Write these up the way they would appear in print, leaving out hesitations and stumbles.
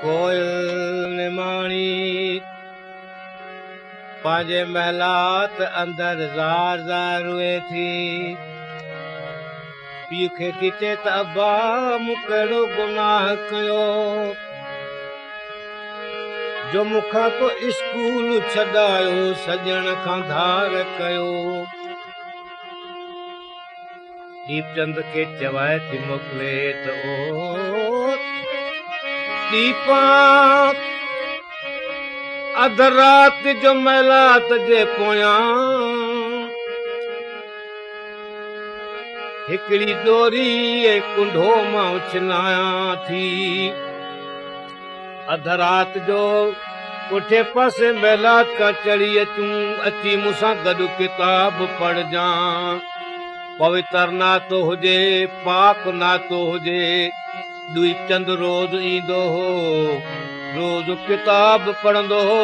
कोयल निमाणी पांजे महलात अंदर ज़ार ज़ार रोए थी। पीउ खे थी चए त अब्बा मूं कहिड़ो गुनाह कयो जो मूंखां तो स्कूल छॾायो सॼण खां धार कयो। दीपचंद खे चवाए थी मोकिले त ओ दीपा अध रात जो महलात जे पोयां हिकिड़ी डोरी कुंढो मां उछलायां थी। अध रात जो पुठे पासे महलात का चढ़ी अचूं अची मूंसां गॾु किताब पढ़जां। पवित्र नातो हुजे पाक नातो हुजे दीपचंद रोज ईंदो हो रोज किताब पढ़ंदो हो।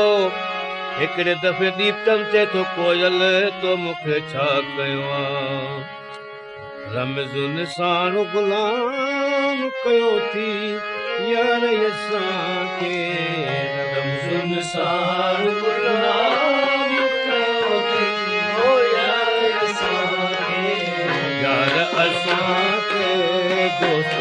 हिकिड़े दफ़े दीपचंद चए थो कोयल तो मूंखे छा कयो आहे रमज़ निसाण गुलाम कयो थी यार असांखे रमज़ निसाण गुलाम कयो थी ओ यार असांखे यार असांखे दोस्त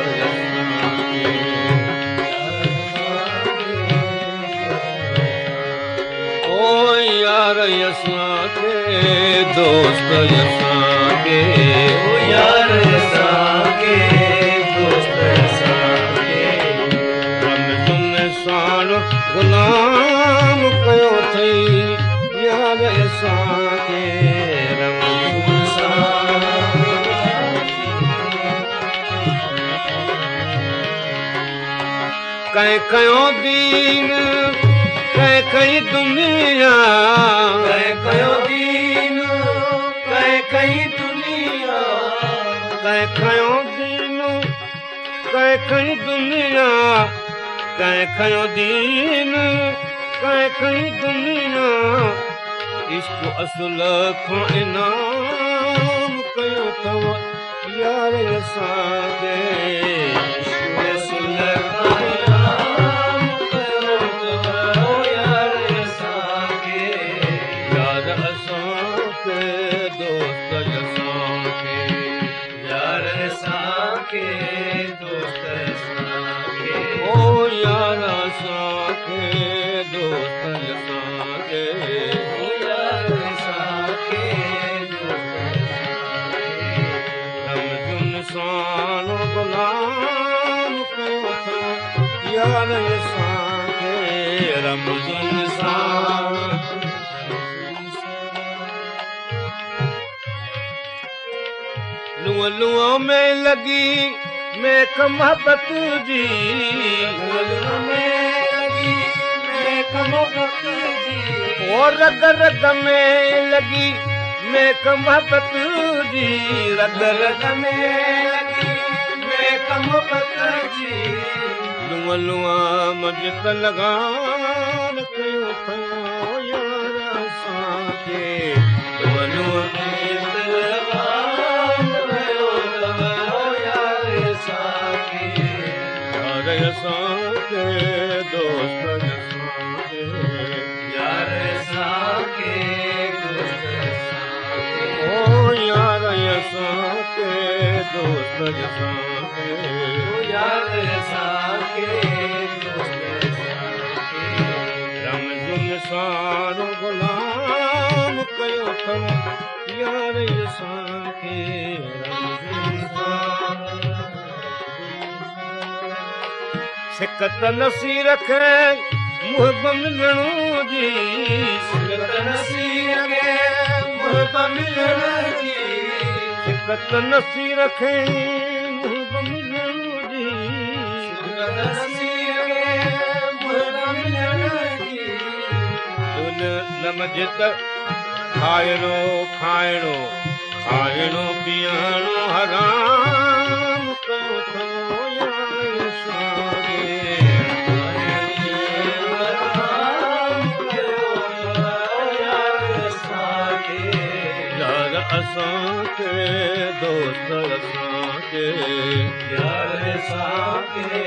यार असांखे दोस्त असांखे ओ यार असांखे दोस्त असांखे रमज़ निसाण गुलाम कयो अथई यार असांखे रमज़ निसाण कंहिं कयो दीन कंहिं कई दुनिया कंहिं कयो दीन कंहिं कई दुनिया कंहिं कयो दीन कंहिं कई दुनिया कंहिं कयो दीन कंहिं कई दुनिया इश्क असुल खां इनाम कयो अथव यार असांखे यार असांखे रमज़ निसाण लूअ लूअ में लॻी महक मोहब्बत जी लूअ में लॻी महक मोहब्बत जी ओ रग रग में लॻी महक मोहब्बत जी रग रग में लॻी महक मोहब्बत जी लूअ लूअ मजत लगान कयो अथव यार असांखे लूअ लूअ मजत लगान कयो अथव यार असांखे यार असांखे दोस्त असांखे यार असांखे दोस्त असांखे ओ यार असांखे दोस्त असांखे यार असांखे रमज़ निसाण गुलाम कयो अथव यार असांखे सिकत नसी रखे मुहब मिलण जी सिकत नसी रखे मुहब मिलण जी सिकत नसी रखे नमजत खाइणो खाइणो खाइणो पीअणो हराम कयो अथव यार असांखे यार असांखे दोस्त असांखे यार असांखे